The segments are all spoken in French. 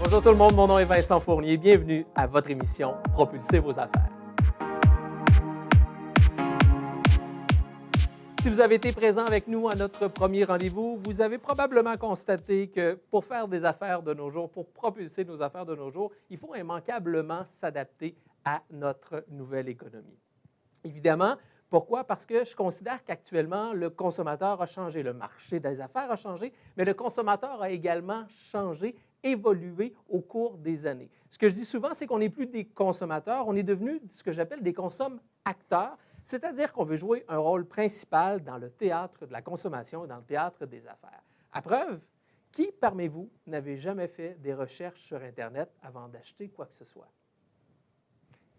Bonjour tout le monde, mon nom est Vincent Fournier. Bienvenue à votre émission Propulsez vos affaires. Si vous avez été présent avec nous à notre premier rendez-vous, vous avez probablement constaté que pour faire des affaires de nos jours, pour propulser nos affaires de nos jours, il faut immanquablement s'adapter à notre nouvelle économie. Évidemment, pourquoi? Parce que je considère qu'actuellement, le consommateur a changé, le marché des affaires a changé, mais le consommateur a également changé, évolué au cours des années. Ce que je dis souvent, c'est qu'on n'est plus des consommateurs, on est devenu ce que j'appelle des consommateurs, c'est-à-dire qu'on veut jouer un rôle principal dans le théâtre de la consommation et dans le théâtre des affaires. À preuve, qui parmi vous n'avait jamais fait des recherches sur Internet avant d'acheter quoi que ce soit?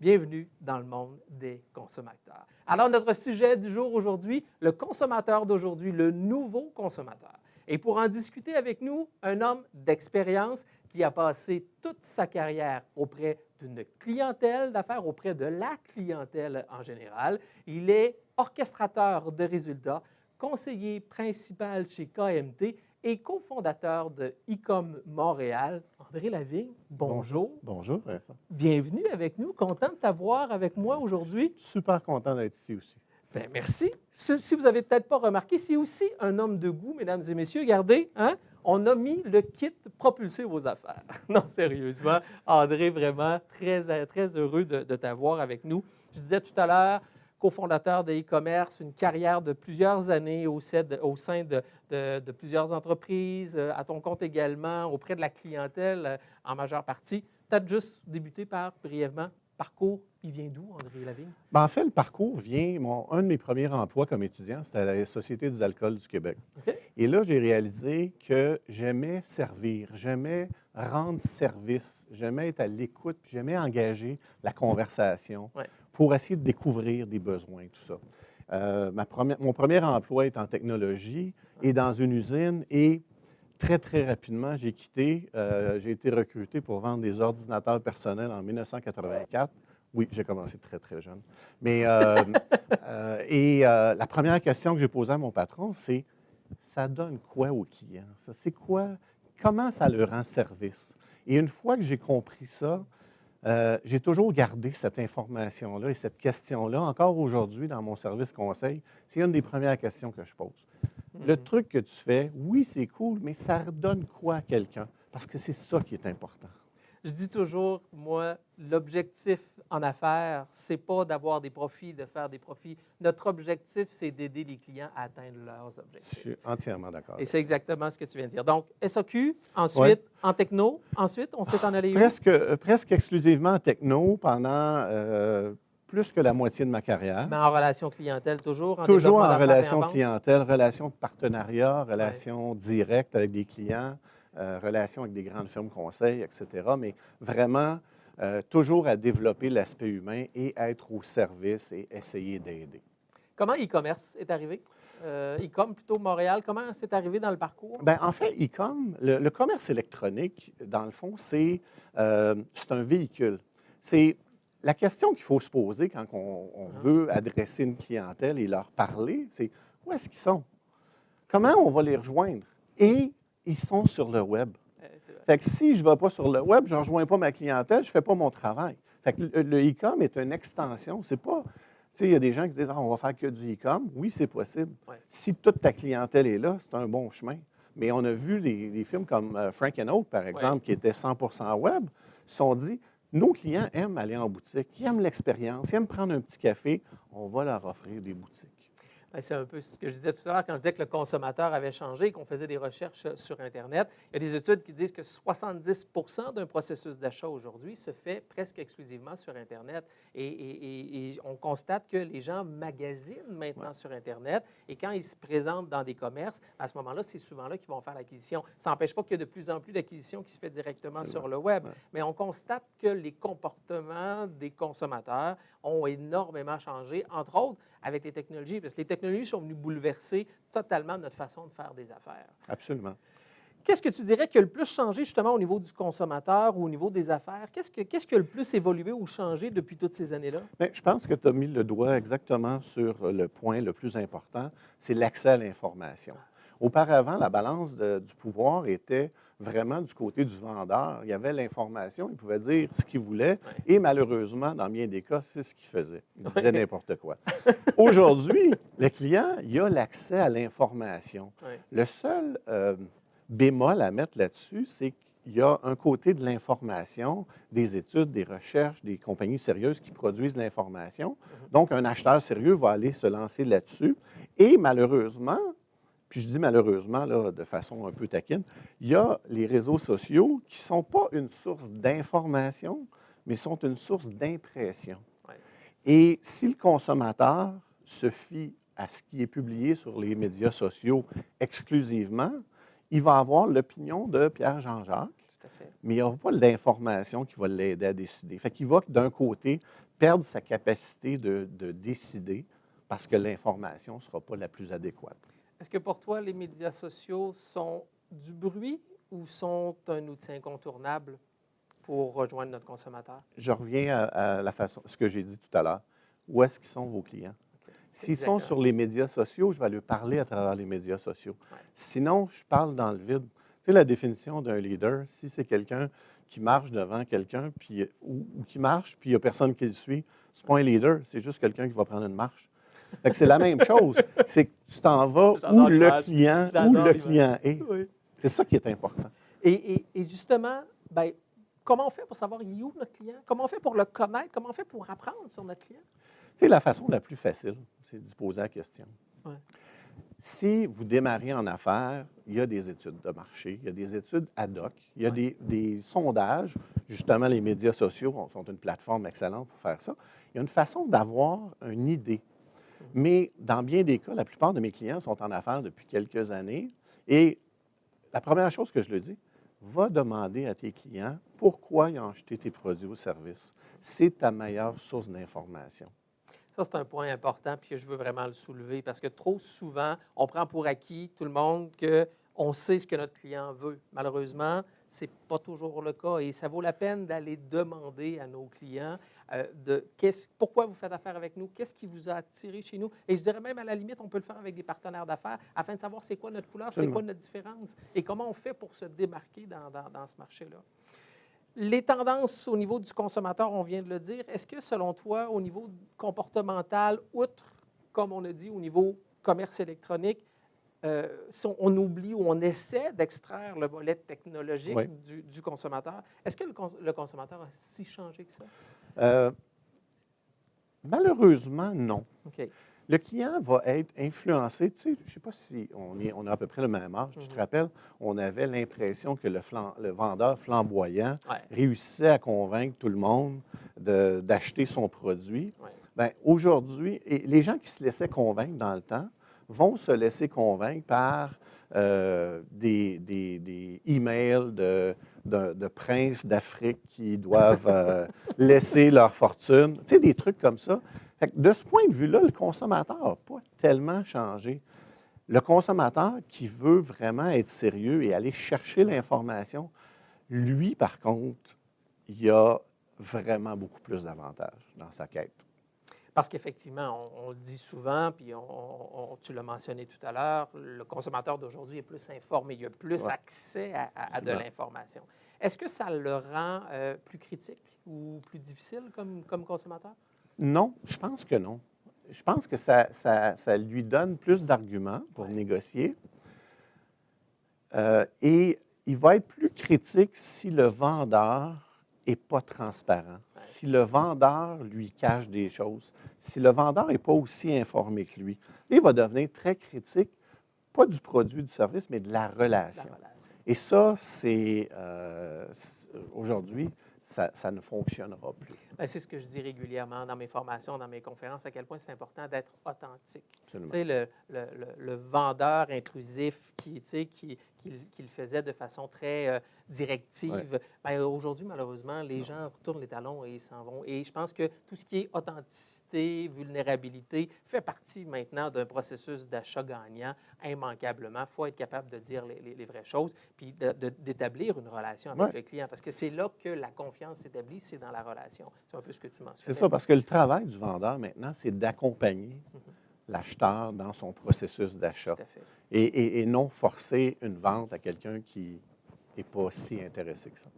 Bienvenue dans le monde des consommateurs. Alors, notre sujet du jour aujourd'hui, le consommateur d'aujourd'hui, le nouveau consommateur. Et pour en discuter avec nous, un homme d'expérience qui a passé toute sa carrière auprès d'une clientèle d'affaires, auprès de la clientèle en général. Il est orchestrateur de résultats, conseiller principal chez KMT et cofondateur de Ecom Montréal. André Lavigne, bonjour. Bonjour, Vincent. Bienvenue avec nous. Content de t'avoir avec moi aujourd'hui. Super content d'être ici aussi. Bien, merci. Si vous n'avez peut-être pas remarqué, c'est aussi un homme de goût, mesdames et messieurs. Regardez, hein? On a mis le kit Propulser vos affaires. Non, sérieusement, André, vraiment très, très heureux de t'avoir avec nous. Je disais tout à l'heure, cofondateur de e-commerce, une carrière de plusieurs années au sein de plusieurs entreprises, à ton compte également, auprès de la clientèle en majeure partie. Peut-être juste débuter par, brièvement, parcours. Il vient d'où, André Lavigne? En fait, le parcours vient, un de mes premiers emplois comme étudiant, c'était à la Société des alcools du Québec. Okay. Et là, j'ai réalisé que j'aimais servir, j'aimais rendre service, j'aimais être à l'écoute, puis j'aimais engager la conversation pour essayer de découvrir des besoins, tout ça. Mon premier emploi est en technologie et dans une usine et très, très rapidement, j'ai quitté. J'ai été recruté pour vendre des ordinateurs personnels en 1984. Oui, j'ai commencé très, très jeune. Mais, la première question que j'ai posée à mon patron, c'est « ça donne quoi aux clients? C'est quoi? Comment ça leur rend service? » Et une fois que j'ai compris ça, j'ai toujours gardé cette information-là et cette question-là. Encore aujourd'hui, dans mon service conseil, c'est une des premières questions que je pose. Le truc que tu fais, oui, c'est cool, mais ça redonne quoi à quelqu'un? Parce que c'est ça qui est important. Je dis toujours, moi, l'objectif en affaires, c'est pas d'avoir des profits, de faire des profits. Notre objectif, c'est d'aider les clients à atteindre leurs objectifs. Je suis entièrement d'accord. Et c'est exactement ce que tu viens de dire. Donc, SAQ, ensuite en techno, ensuite, on s'est en allé où? Presque exclusivement en techno pendant plus que la moitié de ma carrière. Mais en relation clientèle, toujours? Toujours en relation clientèle, relation de partenariat, relation directe avec des clients, relation avec des grandes firmes conseils, etc. Mais vraiment, toujours à développer l'aspect humain et être au service et essayer d'aider. Comment e-commerce est arrivé? E-com, plutôt Montréal, comment c'est arrivé dans le parcours? Bien, en fait, e-com, le commerce électronique, dans le fond, c'est un véhicule. C'est la question qu'il faut se poser quand on veut adresser une clientèle et leur parler, c'est où est-ce qu'ils sont? Comment on va les rejoindre? Et ils sont sur le web. Fait que si je ne vais pas sur le web, je ne rejoins pas ma clientèle, je ne fais pas mon travail. Fait que le e-com est une extension. C'est pas. Tu sais, il y a des gens qui disent on va faire que du e-com. Oui, c'est possible. Si toute ta clientèle est là, c'est un bon chemin. Mais on a vu des films comme Frank & Oak, par exemple, qui étaient 100% web, se sont dit nos clients aiment aller en boutique, ils aiment l'expérience, ils aiment prendre un petit café, on va leur offrir des boutiques. C'est un peu ce que je disais tout à l'heure quand je disais que le consommateur avait changé, qu'on faisait des recherches sur Internet. Il y a des études qui disent que 70% d'un processus d'achat aujourd'hui se fait presque exclusivement sur Internet. Et on constate que les gens magasinent maintenant sur Internet. Et quand ils se présentent dans des commerces, à ce moment-là, c'est souvent là qu'ils vont faire l'acquisition. Ça n'empêche pas qu'il y a de plus en plus d'acquisitions qui se fait directement sur le web. Mais on constate que les comportements des consommateurs ont énormément changé, entre autres avec les technologies, parce que les technologies sont venues bouleverser totalement notre façon de faire des affaires. Absolument. Qu'est-ce que tu dirais qui a le plus changé justement au niveau du consommateur ou au niveau des affaires? Qu'est-ce qui a le plus évolué ou changé depuis toutes ces années-là? Bien, je pense que tu as mis le doigt exactement sur le point le plus important, c'est l'accès à l'information. Auparavant, la balance du pouvoir était vraiment du côté du vendeur. Il y avait l'information, il pouvait dire ce qu'il voulait, Ouais. et malheureusement, dans bien des cas, c'est ce qu'il faisait. Il disait Ouais. n'importe quoi. Aujourd'hui, le client, il a l'accès à l'information. Ouais. Le seul bémol à mettre là-dessus, c'est qu'il y a un côté de l'information, des études, des recherches, des compagnies sérieuses qui produisent l'information. Donc, un acheteur sérieux va aller se lancer là-dessus. Et malheureusement, puis je dis malheureusement là, de façon un peu taquine, il y a les réseaux sociaux qui ne sont pas une source d'information, mais sont une source d'impression. Ouais. Et si le consommateur se fie à ce qui est publié sur les médias sociaux exclusivement, il va avoir l'opinion de Pierre Jean-Jacques, Tout à fait. mais il n'y aura pas d'information qui va l'aider à décider. Fait qu'il va, d'un côté, perdre sa capacité de décider parce que l'information ne sera pas la plus adéquate. Est-ce que pour toi, les médias sociaux sont du bruit ou sont un outil incontournable pour rejoindre notre consommateur? Je reviens à la façon, ce que j'ai dit tout à l'heure. Où est-ce qu'ils sont vos clients? Okay. S'ils sont sur les médias sociaux, je vais leur parler à travers les médias sociaux. Ouais. Sinon, je parle dans le vide. Tu sais, la définition d'un leader, si c'est quelqu'un qui marche devant quelqu'un ou qui marche, puis il n'y a personne qui le suit, ce n'est pas un leader, c'est juste quelqu'un qui va prendre une marche. Fait que c'est la même chose. C'est que tu t'en vas où le client est. Oui. C'est ça qui est important. Et justement, ben, comment on fait pour savoir il est où notre client? Comment on fait pour le connaître? Comment on fait pour apprendre sur notre client? Tu sais, la façon la plus facile, c'est de se poser la question. Ouais. Si vous démarrez en affaires, il y a des études de marché, il y a des études ad hoc, il y a des sondages. Justement, les médias sociaux sont une plateforme excellente pour faire ça. Il y a une façon d'avoir une idée. Mais dans bien des cas, la plupart de mes clients sont en affaires depuis quelques années. Et la première chose que je leur dis, va demander à tes clients pourquoi ils ont acheté tes produits ou services. C'est ta meilleure source d'information. Ça, c'est un point important, puis je veux vraiment le soulever, parce que trop souvent, on prend pour acquis, tout le monde, qu'on sait ce que notre client veut. Malheureusement, ce n'est pas toujours le cas, et ça vaut la peine d'aller demander à nos clients pourquoi vous faites affaire avec nous, qu'est-ce qui vous a attiré chez nous. Et je dirais même, à la limite, on peut le faire avec des partenaires d'affaires, afin de savoir c'est quoi notre couleur, c'est quoi notre différence, et comment on fait pour se démarquer dans ce marché-là. Les tendances au niveau du consommateur, on vient de le dire. Est-ce que, selon toi, au niveau comportemental, outre, comme on a dit, au niveau commerce électronique, si on oublie ou on essaie d'extraire le volet technologique du consommateur, est-ce que le consommateur a si changé que ça? Malheureusement, non. OK. Le client va être influencé. Tu sais, je ne sais pas si on a à peu près le même âge. Tu te rappelles, on avait l'impression que le vendeur flamboyant réussissait à convaincre tout le monde d'acheter son produit. Ouais. Bien, aujourd'hui, les gens qui se laissaient convaincre dans le temps vont se laisser convaincre par des emails de princes d'Afrique qui doivent laisser leur fortune. Tu sais, des trucs comme ça. Fait que de ce point de vue-là, le consommateur n'a pas tellement changé. Le consommateur qui veut vraiment être sérieux et aller chercher l'information, lui, par contre, il a vraiment beaucoup plus d'avantages dans sa quête. Parce qu'effectivement, on le dit souvent, puis tu l'as mentionné tout à l'heure, le consommateur d'aujourd'hui est plus informé, il a plus accès à de l'information. Est-ce que ça le rend plus critique ou plus difficile comme consommateur? Non, je pense que non. Je pense que ça lui donne plus d'arguments pour négocier. Et il va être plus critique si le vendeur n'est pas transparent, si le vendeur lui cache des choses, si le vendeur n'est pas aussi informé que lui. Il va devenir très critique, pas du produit, du service, mais de la relation. Et ça, c'est aujourd'hui, ça ne fonctionnera plus. Bien, c'est ce que je dis régulièrement dans mes formations, dans mes conférences, à quel point c'est important d'être authentique. Tu sais, le vendeur intrusif qui le faisait de façon très directive, bien, aujourd'hui, malheureusement, les gens retournent les talons et ils s'en vont. Et je pense que tout ce qui est authenticité, vulnérabilité, fait partie maintenant d'un processus d'achat gagnant, immanquablement. Il faut être capable de dire les vraies choses, puis d'établir une relation avec le client, parce que c'est là que la confiance s'établit, c'est dans la relation. C'est un peu ce que tu mentionnais. C'est ça, parce que le travail du vendeur maintenant, c'est d'accompagner l'acheteur dans son processus d'achat et non forcer une vente à quelqu'un qui n'est pas si intéressé que ça.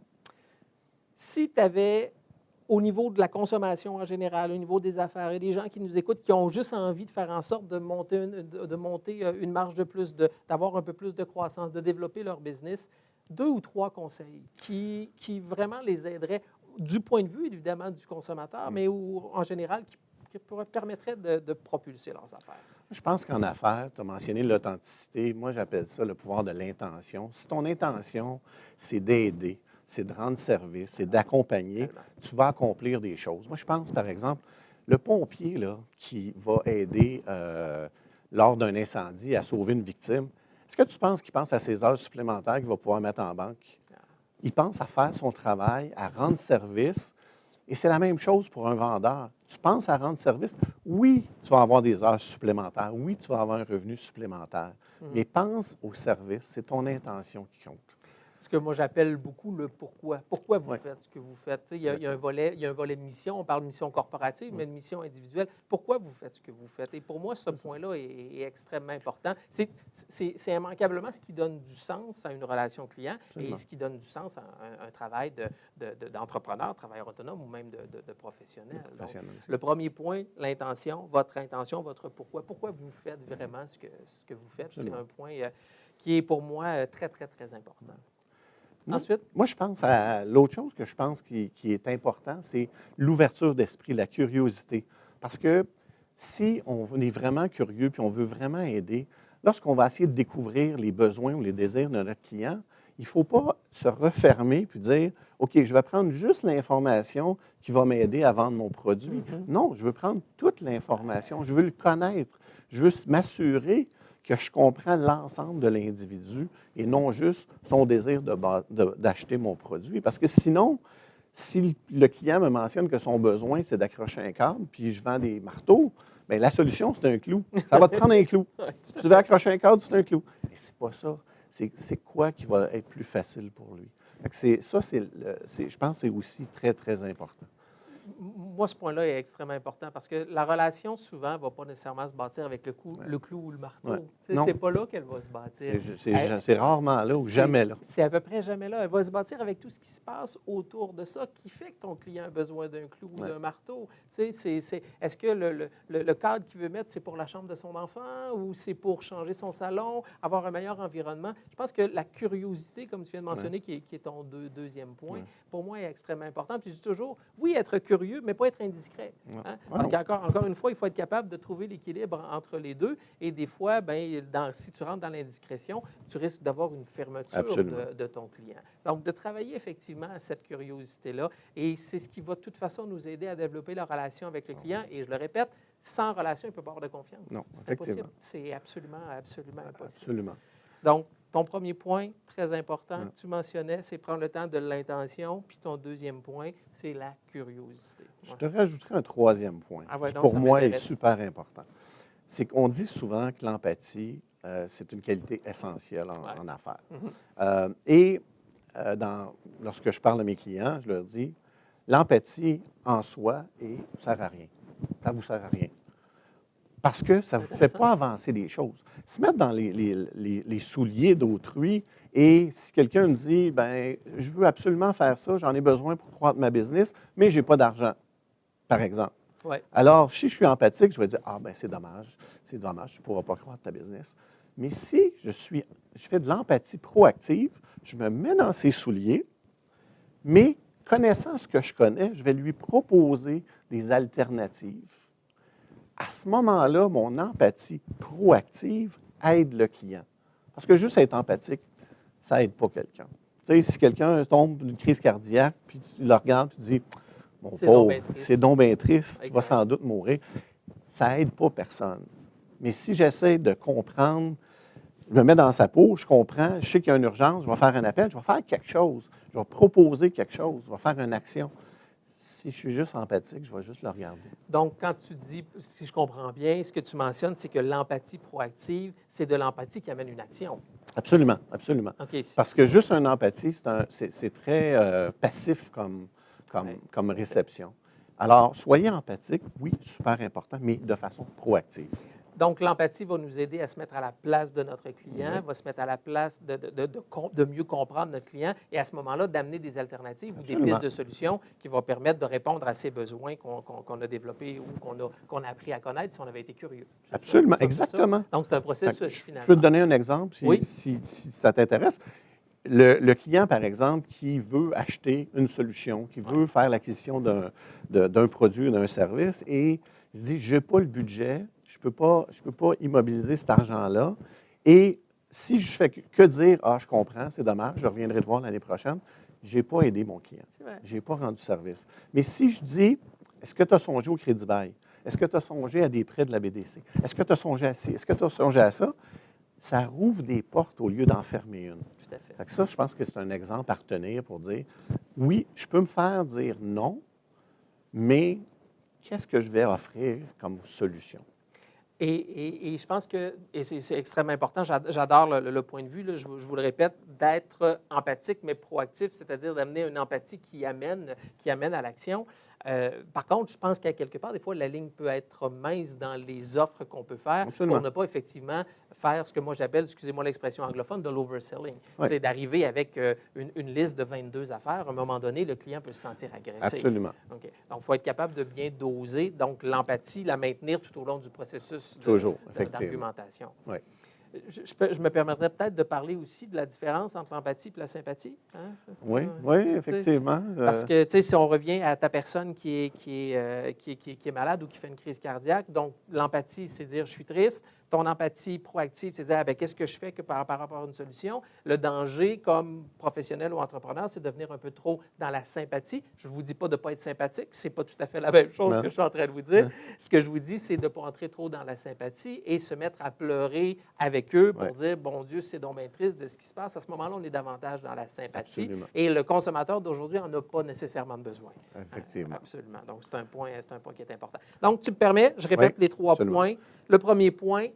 Si tu avais, au niveau de la consommation en général, au niveau des affaires, il y a des gens qui nous écoutent qui ont juste envie de faire en sorte de monter une marge de plus, d'avoir un peu plus de croissance, de développer leur business, 2 ou 3 conseils qui vraiment les aideraient du point de vue, évidemment, du consommateur, mais en général, qui permettraient de propulser leurs affaires. Je pense qu'en affaires, tu as mentionné l'authenticité. Moi, j'appelle ça le pouvoir de l'intention. Si ton intention, c'est d'aider, c'est de rendre service, c'est d'accompagner, tu vas accomplir des choses. Moi, je pense, par exemple, le pompier là, qui va aider lors d'un incendie à sauver une victime, est-ce que tu penses qu'il pense à ses heures supplémentaires qu'il va pouvoir mettre en banque? Il pense à faire son travail, à rendre service. Et c'est la même chose pour un vendeur. Tu penses à rendre service, oui, tu vas avoir des heures supplémentaires, oui, tu vas avoir un revenu supplémentaire, mais pense au service, c'est ton intention qui compte. Ce que moi j'appelle beaucoup le pourquoi. Pourquoi vous faites ce que vous faites? Il y a un volet mission, on parle de mission corporative, mais de mission individuelle. Pourquoi vous faites ce que vous faites? Et pour moi, ce point-là est extrêmement important. C'est immanquablement ce qui donne du sens à une relation client et ce qui donne du sens à un travail d'entrepreneur, travailleur autonome ou même de professionnel. Donc, le premier point, l'intention, votre pourquoi. Pourquoi vous faites vraiment ce que vous faites? C'est un point qui est pour moi très, très, très important. Ensuite? Moi, je pense à l'autre chose que je pense qui est important, c'est l'ouverture d'esprit, la curiosité. Parce que si on est vraiment curieux puis on veut vraiment aider, lorsqu'on va essayer de découvrir les besoins ou les désirs de notre client, il ne faut pas se refermer puis dire OK, je vais prendre juste l'information qui va m'aider à vendre mon produit. Non, je veux prendre toute l'information, je veux le connaître, je veux m'assurer que je comprends l'ensemble de l'individu et non juste son désir d'acheter mon produit. Parce que sinon, si le client me mentionne que son besoin, c'est d'accrocher un câble, puis je vends des marteaux, bien, la solution, c'est un clou. Ça va te prendre un clou. Si tu veux accrocher un câble, c'est un clou. Mais c'est pas ça. C'est quoi qui va être plus facile pour lui? Je pense que c'est aussi très, très important. Moi, ce point-là est extrêmement important parce que la relation, souvent, ne va pas nécessairement se bâtir avec le clou ou le marteau. C'est pas là qu'elle va se bâtir. C'est rarement là ou jamais là. C'est à peu près jamais là. Elle va se bâtir avec tout ce qui se passe autour de ça qui fait que ton client a besoin d'un clou ou d'un marteau. Est-ce que le cadre qu'il veut mettre, c'est pour la chambre de son enfant ou c'est pour changer son salon, avoir un meilleur environnement? Je pense que la curiosité, comme tu viens de mentionner, qui est ton deuxième point, pour moi, est extrêmement important. Puis je dis toujours, oui, être curieux, mais pas être indiscret. Hein? Donc, encore une fois, il faut être capable de trouver l'équilibre entre les deux. Et des fois, si tu rentres dans l'indiscrétion, tu risques d'avoir une fermeture de ton client. Donc, de travailler effectivement à cette curiosité-là. Et c'est ce qui va de toute façon nous aider à développer la relation avec le client. Et je le répète, sans relation, il ne peut pas avoir de confiance. Non, c'est impossible. C'est absolument impossible. Absolument. Donc, ton premier point, très important, que tu mentionnais, c'est prendre le temps de l'intention. Puis ton deuxième point, c'est la curiosité. Je te rajouterai un troisième point, qui donc, pour moi est super important. C'est qu'on dit souvent que l'empathie, c'est une qualité essentielle en affaires. Lorsque je parle à mes clients, je leur dis, l'empathie en soi ne sert à rien. Ça ne vous sert à rien. Parce que ça ne vous fait pas avancer les choses. Se mettre dans les souliers d'autrui et si quelqu'un me dit, ben, je veux absolument faire ça, j'en ai besoin pour croître ma business, mais je n'ai pas d'argent, par exemple. Alors, si je suis empathique, je vais dire, c'est dommage, tu ne pourras pas croître ta business. Mais si je fais de l'empathie proactive, je me mets dans ses souliers, mais connaissant ce que je connais, je vais lui proposer des alternatives. À ce moment-là, mon empathie proactive aide le client. Parce que juste être empathique, ça n'aide pas quelqu'un. Tu sais, si quelqu'un tombe d'une crise cardiaque, puis tu le regardes, tu dis, mon pauvre, c'est donc bien triste, tu vas sans doute mourir, ça n'aide pas personne. Mais si j'essaie de comprendre, je me mets dans sa peau, je comprends, je sais qu'il y a une urgence, je vais faire un appel, je vais faire quelque chose, je vais proposer quelque chose, je vais faire une action. Si je suis juste empathique, je vais juste le regarder. Donc, quand tu dis, si je comprends bien, ce que tu mentionnes, c'est que l'empathie proactive, c'est de l'empathie qui amène une action. Absolument, absolument. Parce que juste une empathie, c'est très passif comme réception. Alors, soyez empathique, oui, super important, mais de façon proactive. Donc, l'empathie va nous aider à se mettre à la place de notre client, va se mettre à la place de mieux comprendre notre client et à ce moment-là, d'amener des alternatives ou des pistes de solutions qui vont permettre de répondre à ces besoins qu'on a développés ou qu'on a appris à connaître si on avait été curieux. Absolument, exactement. Donc, c'est un processus, finalement. Je peux te donner un exemple Oui. si ça t'intéresse. Le client, par exemple, qui veut acheter une solution, qui veut faire l'acquisition d'un produit ou d'un service et il se dit, je n'ai pas le budget, je ne peux pas immobiliser cet argent-là. Et si je fais que dire, ah, je comprends, c'est dommage, je reviendrai te voir l'année prochaine, je n'ai pas aidé mon client. Je n'ai pas rendu service. Mais si je dis, est-ce que tu as songé au crédit bail? Est-ce que tu as songé à des prêts de la BDC? Est-ce que tu as songé à ci? Est-ce que tu as songé à ça? Ça rouvre des portes au lieu d'en fermer une. Tout à fait. Fait que ça, je pense que c'est un exemple à retenir pour dire, oui, je peux me faire dire non, mais qu'est-ce que je vais offrir comme solution? Et je pense que, et c'est extrêmement important, j'adore le point de vue, là, je vous le répète, d'être empathique mais proactif, c'est-à-dire d'amener une empathie qui amène à l'action. Par contre, je pense qu'à quelque part, des fois, la ligne peut être mince dans les offres qu'on peut faire pour ne pas effectivement faire ce que moi j'appelle, excusez-moi l'expression anglophone, de l'overselling. Oui. C'est d'arriver avec une liste de 22 affaires. À un moment donné, le client peut se sentir agressé. Absolument. Okay. Donc, il faut être capable de bien doser. Donc, l'empathie, la maintenir tout au long du processus d'argumentation. Oui. Je me permettrais peut-être de parler aussi de la différence entre l'empathie et la sympathie. Hein? Oui, effectivement. Parce que, tu sais, si on revient à ta personne qui est malade ou qui fait une crise cardiaque, donc l'empathie, c'est dire « je suis triste ». Ton empathie proactive, c'est dire qu'est-ce que je fais par rapport à une solution. Le danger, comme professionnel ou entrepreneur, c'est de devenir un peu trop dans la sympathie. Je ne vous dis pas de ne pas être sympathique, ce n'est pas tout à fait la même chose que je suis en train de vous dire. Ce que je vous dis, c'est de ne pas entrer trop dans la sympathie et se mettre à pleurer avec eux pour dire, bon Dieu, c'est donc bien triste de ce qui se passe. À ce moment-là, on est davantage dans la sympathie. Absolument. Et le consommateur d'aujourd'hui n'en a pas nécessairement besoin. Effectivement. Absolument. Donc, c'est un point qui est important. Donc, tu me permets, je répète les 3 points. Le premier point,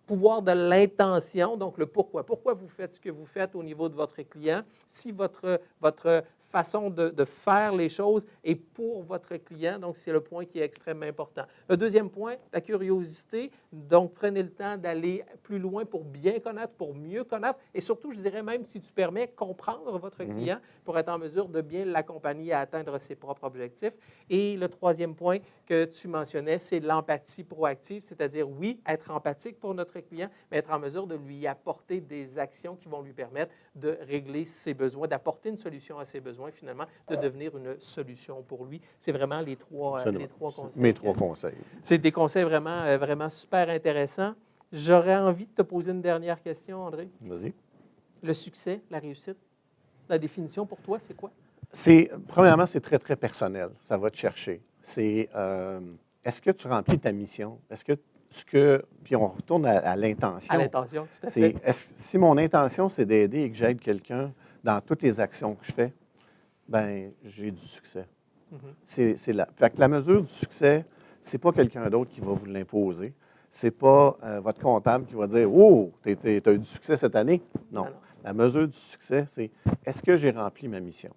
pouvoir de l'intention, donc le pourquoi. Pourquoi vous faites ce que vous faites au niveau de votre client? Si votre façon de faire les choses est pour votre client, donc c'est le point qui est extrêmement important. Le deuxième point, la curiosité. Donc, prenez le temps d'aller plus loin pour bien connaître, pour mieux connaître et surtout, je dirais même, si tu permets, comprendre votre client pour être en mesure de bien l'accompagner à atteindre ses propres objectifs. Et le troisième point que tu mentionnais, c'est l'empathie proactive, c'est-à-dire, oui, être empathique pour notre client, mais être en mesure de lui apporter des actions qui vont lui permettre de régler ses besoins, d'apporter une solution à ses besoins, finalement, de devenir une solution pour lui. C'est vraiment les trois conseils. Mes 3 conseils. C'est des conseils vraiment, vraiment super intéressants. J'aurais envie de te poser une dernière question, André. Vas-y. Le succès, la réussite, la définition pour toi, c'est quoi? Premièrement, c'est très, très personnel. Ça va te chercher. C'est est-ce que tu remplis ta mission? Puis on retourne à l'intention. À l'intention, tout à fait. Si mon intention, c'est d'aider et que j'aide quelqu'un dans toutes les actions que je fais, bien, j'ai du succès. Fait que la mesure du succès, ce n'est pas quelqu'un d'autre qui va vous l'imposer. Ce n'est pas votre comptable qui va dire « Oh, tu as eu du succès cette année. » Non. La mesure du succès, c'est est-ce que j'ai rempli ma mission?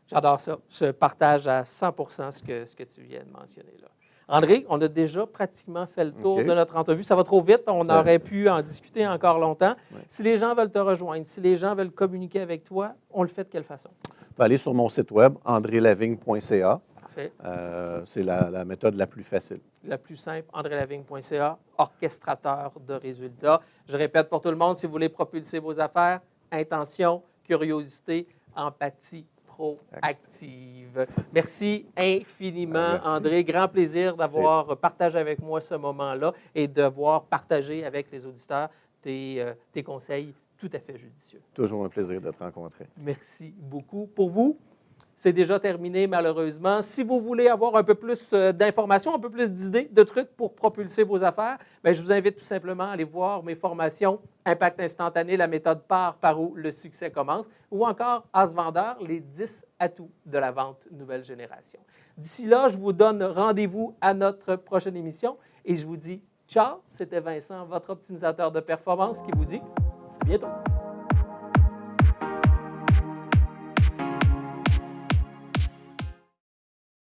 J'adore ça. Je partage à 100% ce que tu viens de mentionner là. André, on a déjà pratiquement fait le tour de notre entrevue. Ça va trop vite. On aurait pu en discuter encore longtemps. Si les gens veulent te rejoindre, si les gens veulent communiquer avec toi, on le fait de quelle façon? Tu peux aller sur mon site web, andrelavigne.ca. Parfait. C'est la méthode la plus facile. La plus simple, andrelavigne.ca, orchestrateur de résultats. Je répète pour tout le monde, si vous voulez propulser vos affaires, intention, curiosité, empathie, proactive. Merci infiniment, André. Grand plaisir d'avoir partagé avec moi ce moment-là et d'avoir partagé avec les auditeurs tes conseils tout à fait judicieux. Toujours un plaisir de te rencontrer. Merci beaucoup. Pour vous, c'est déjà terminé malheureusement. Si vous voulez avoir un peu plus d'informations, un peu plus d'idées, de trucs pour propulser vos affaires, bien, je vous invite tout simplement à aller voir mes formations Impact instantané, la méthode par où le succès commence, ou encore As Vendeur, les 10 atouts de la vente nouvelle génération. D'ici là, je vous donne rendez-vous à notre prochaine émission et je vous dis ciao. C'était Vincent, votre optimisateur de performance, qui vous dit à bientôt.